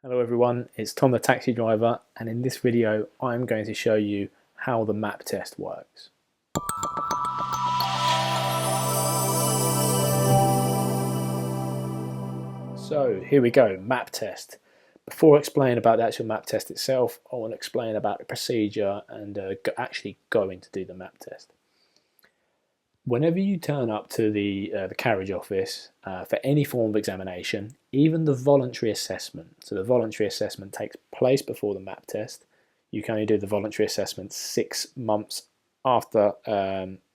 Hello everyone, it's Tom the taxi driver, and in this video I'm going to show you how the map test works. So here we go, map test. Before I explain about the actual map test itself, I want to explain about the procedure and actually going to do the map test. Whenever you turn up to the carriage office for any form of examination, even the voluntary assessment, so the voluntary assessment takes place before the map test. You can only do the voluntary assessment 6 months after,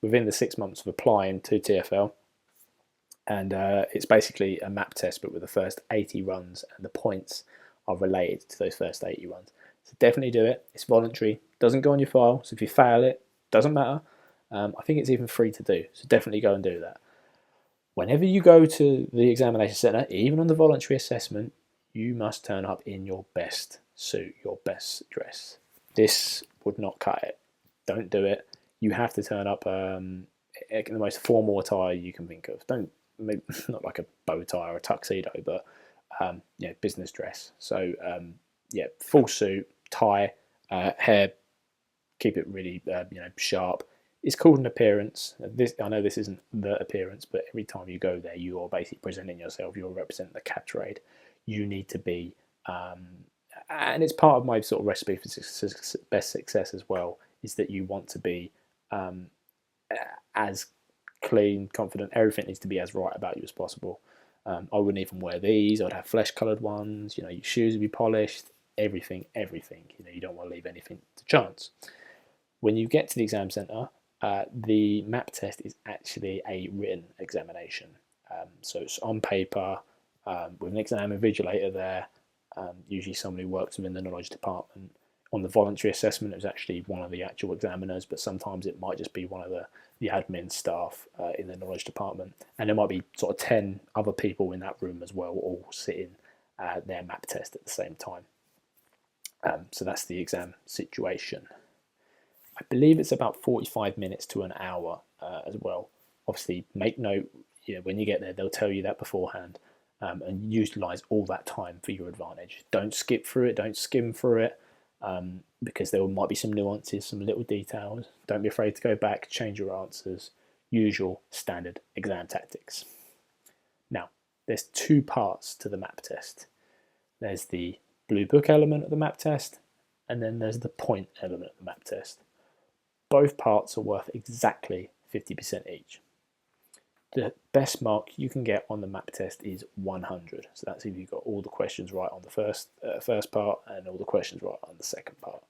within the 6 months of applying to TfL, and it's basically a map test but with the first 80 runs, and the points are related to those first 80 runs. So definitely do it. It's voluntary, doesn't go on your file, so if you fail it, doesn't matter. I think it's even free to do, so definitely go and do that. Whenever you go to the examination centre, even on the voluntary assessment, you must turn up in your best suit, your best dress. This would not cut it. Don't do it. You have to turn up in the most formal attire you can think of. Don't, maybe not like a bow tie or a tuxedo, but yeah, business dress. So yeah, full suit, tie, hair, keep it really sharp. It's called an appearance. I know this isn't the appearance, but every time you go there, you are basically presenting yourself. You're representing the cab trade. You need to be, and it's part of my sort of recipe for best success as well, is that you want to be as clean, confident. Everything needs to be as right about you as possible. I wouldn't even wear these. I'd have flesh-coloured ones. You know, your shoes would be polished. Everything. You know, you don't want to leave anything to chance. When you get to the exam centre, the map test is actually a written examination. So it's on paper with an exam invigilator there, usually somebody who works within the knowledge department. On the voluntary assessment, it was actually one of the actual examiners, but sometimes it might just be one of the admin staff in the knowledge department. And there might be sort of 10 other people in that room as well, all sitting their map test at the same time. So that's the exam situation. I believe it's about 45 minutes to an hour as well. Obviously, make note, when you get there, they'll tell you that beforehand, and utilise all that time for your advantage. Don't skip through it, don't skim through it, because there might be some nuances, some little details. Don't be afraid to go back, change your answers. Usual standard exam tactics. Now, there's 2 parts to the map test. There's the blue book element of the map test, and then there's the point element of the map test. Both parts are worth exactly 50% each. The best mark you can get on the map test is 100. So that's if you've got all the questions right on the first part and all the questions right on the second part.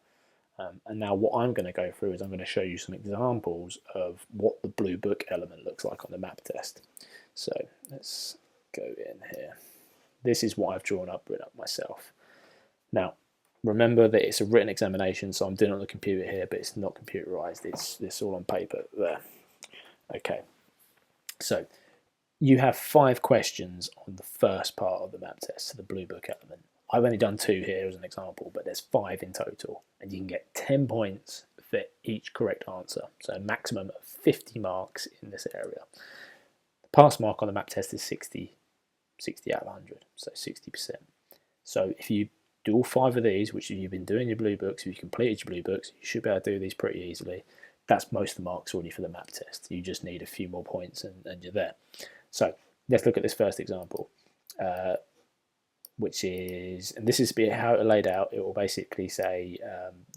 And now what I'm going to go through is I'm going to show you some examples of what the blue book element looks like on the map test. So let's go in here. This is what I've written up myself. Now, remember that it's a written examination, so I'm doing it on the computer here, but it's not computerized. It's all on paper there. Okay. So you have 5 questions on the first part of the map test, so the blue book element. I've only done 2 here as an example, but there's 5 in total, and you can get 10 points for each correct answer, so a maximum of 50 marks in this area. The pass mark on the map test is 60 out of 100, so 60%. So if you do all 5 of these, which you've been doing your blue books, if you completed your blue books, you should be able to do these pretty easily. That's most of the marks already for the map test. You just need a few more points and you're there. So let's look at this first example, which is, and this is how it laid out. It will basically say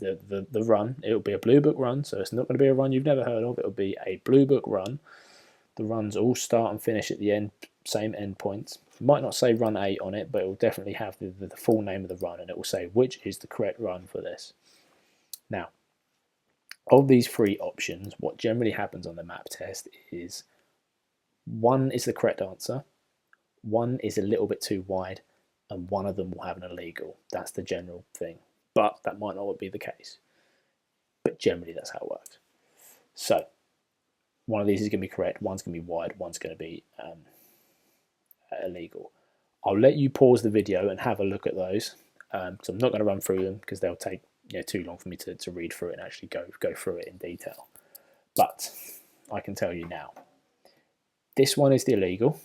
the run. It will be a blue book run, so it's not going to be a run you've never heard of. It will be a blue book run. The runs all start and finish at the end, same end points. It might not say run 8 on it, but it will definitely have the full name of the run, and it will say which is the correct run for this. Now, of these 3 options, what generally happens on the map test is 1 is the correct answer, 1 is a little bit too wide, and 1 of them will have an illegal. That's the general thing, but that might not be the case. But generally, that's how it works. So, 1 of these is going to be correct, 1's going to be wide, 1's going to be illegal. I'll let you pause the video and have a look at those, because I'm not going to run through them because they'll take too long for me to read through it and actually go through it in detail. But I can tell you now, this one is the illegal,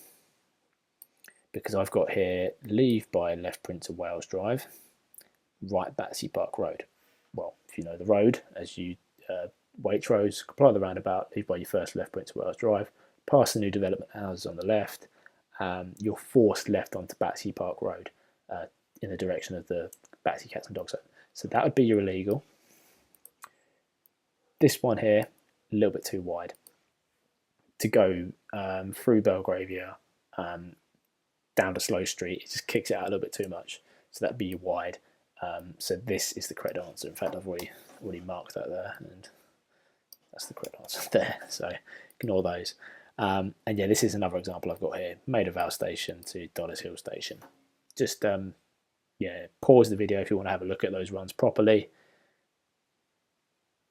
because I've got here leave by left Prince of Wales Drive, right Battersea Park Road. Well, if you know the road, as you Waitrose, apply the roundabout, leave by your first left Prince of Wales Drive, past the new development houses on the left, you're forced left onto Battersea Park Road in the direction of the Battersea Cats and Dogs Home. So that would be your illegal. This one here, a little bit too wide to go through Belgravia down to Slow Street. It just kicks it out a little bit too much. So that'd be your wide. So this is the correct answer. In fact, I've already marked that there, and that's the correct answer there. So ignore those. And yeah, this is another example I've got here. Maida Vale Station to Dollars Hill Station. Just yeah, pause the video if you want to have a look at those runs properly.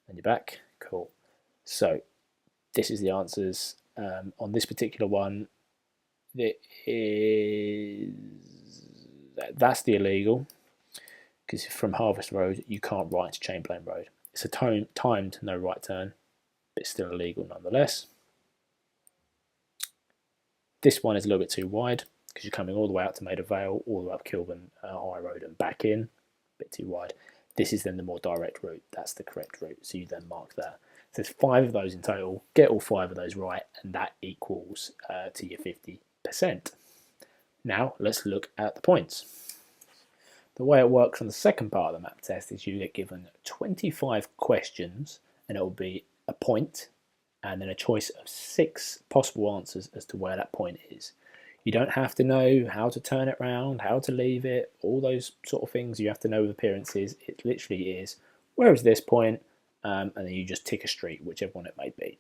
And you're back. Cool. So this is the answers. On this particular one, that's the illegal, because from Harvest Road you can't right to Chamberlain Road. It's a timed no right turn, but it's still illegal nonetheless. This one is a little bit too wide because you're coming all the way out to Maida Vale, all the way up Kilburn High Road and back in. A bit too wide. This is then the more direct route. That's the correct route, so you then mark that. So there's 5 of those in total. Get all 5 of those right, and that equals to your 50%. Now let's look at the points. The way it works on the second part of the map test is you get given 25 questions, and it will be a point and then a choice of 6 possible answers as to where that point is. You don't have to know how to turn it round, how to leave it, all those sort of things you have to know with appearances. It literally is, where is this point? And then you just tick a street, whichever one it may be.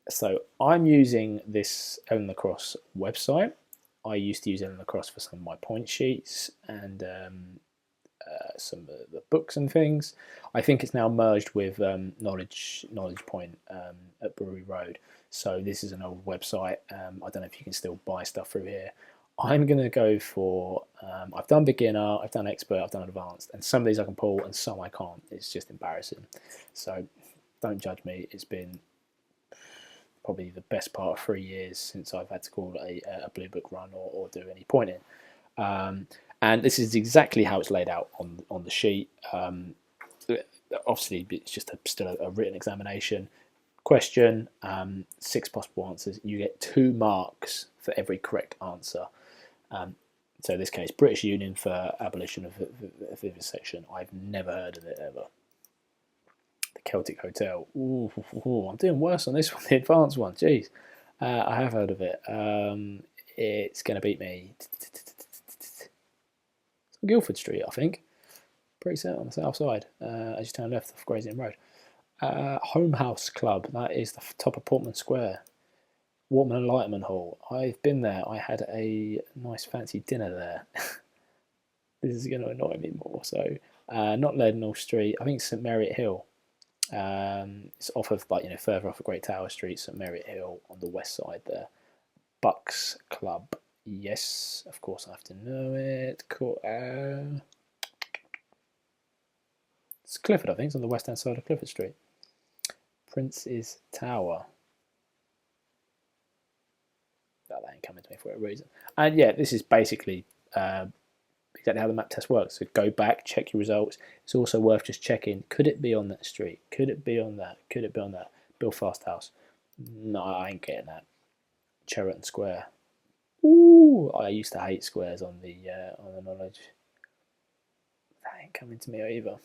So I'm using this Ellen Lacrosse website. I used to use Ellen Lacrosse for some of my point sheets and some of the books and things. I think it's now merged with Knowledge Point at Brewery Road. So this is an old website. I don't know if you can still buy stuff through here. I'm going to go for, I've done beginner, I've done expert, I've done advanced, and some of these I can pull and some I can't. It's just embarrassing. So don't judge me. It's been probably the best part of 3 years since I've had to call a blue book run or do any pointing. And this is exactly how it's laid out on the sheet. Obviously, it's just still a written examination. Question, 6 possible answers. You get 2 marks for every correct answer. So in this case, British Union for abolition of vivisection. I've never heard of it ever. The Celtic Hotel. Ooh, I'm doing worse on this one, the advanced one. Jeez, I have heard of it. It's going to beat me. It's on Guildford Street, I think. Pretty set on the south side, as you turn left off Gray's Inn Road. Home House Club, that is the top of Portman Square. Waterman and Lightman Hall. I've been there. I had a nice fancy dinner there. This is going to annoy me more. So, not Leadenhall Street. I think St Marriott Hill. It's off of, further off of Great Tower Street, St Marriott Hill on the west side there. Bucks Club. Yes, of course I have to know it. Cool. It's Clifford, I think. It's on the west hand side of Clifford Street. Prince's Tower. That ain't coming to me for a reason. And yeah, this is basically exactly how the map test works. So go back, check your results. It's also worth just checking, could it be on that street? Could it be on that? Could it be on that? Belfast House. No, I ain't getting that. Cheriton Square. Ooh, I used to hate squares on the knowledge. That ain't coming to me either.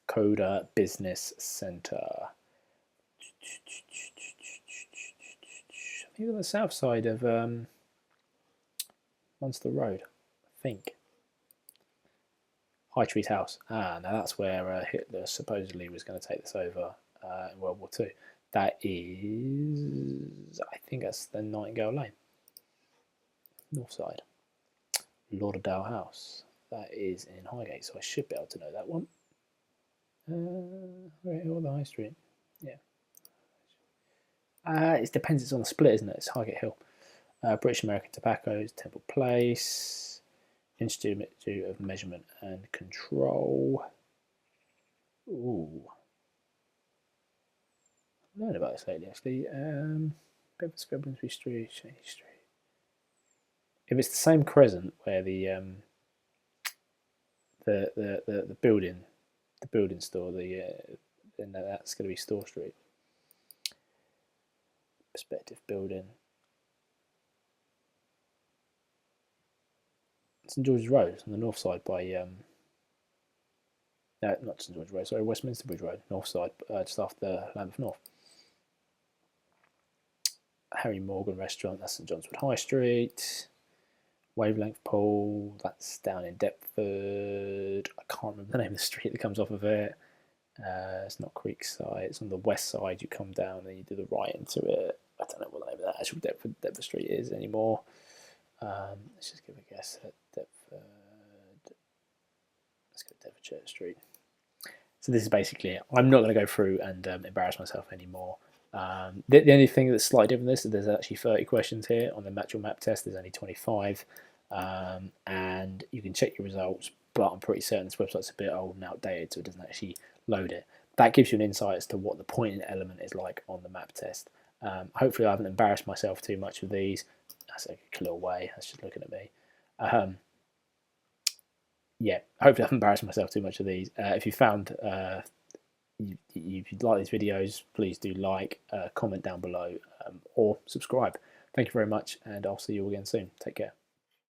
Coda Business Centre. I think on the south side of Munster Road, I think. High Street House. Now that's where Hitler supposedly was going to take this over in World War II. That is, I think that's the Nightingale Lane. North side. Lauderdale House. That is in Highgate, so I should be able to know that one. Or the High Street. Yeah. It depends. It's on the split, isn't it? It's Highgate Hill. British American Tobaccos, Temple Place, Institute of Measurement and Control. Ooh. I've learned about this lately, actually. Bedford Scribbensbury Street, Shady Street. If it's the same crescent where the building store, then that's going to be Store Street. Perspective building. St George's Road on the north side by no, not St George's Road, sorry, Westminster Bridge Road, north side, just after Lambeth North. Harry Morgan Restaurant, that's St John's Wood High Street. Wavelength Pool, that's down in Deptford. I can't remember the name of the street that comes off of it. It's not Creekside, it's on the west side. You come down and you do the right into it. I don't know what the name of that actual Deptford Street is anymore. Let's just give a guess at Deptford. Let's go Deptford Church Street. So this is basically it. I'm not going to go through and embarrass myself anymore. The only thing that's slightly different is there's actually 30 questions here. On the Match Your Map test, there's only 25. And you can check your results, but I'm pretty certain this website's a bit old and outdated, so it doesn't actually load it. That gives you an insight as to what the pointing element is like on the map test. Hopefully I haven't embarrassed myself too much with these. That's a clear way, that's just looking at me. Yeah, hopefully I haven't embarrassed myself too much with these. If you found if you'd like these videos, please do like, comment down below, or subscribe. Thank you very much, and I'll see you all again soon. Take care.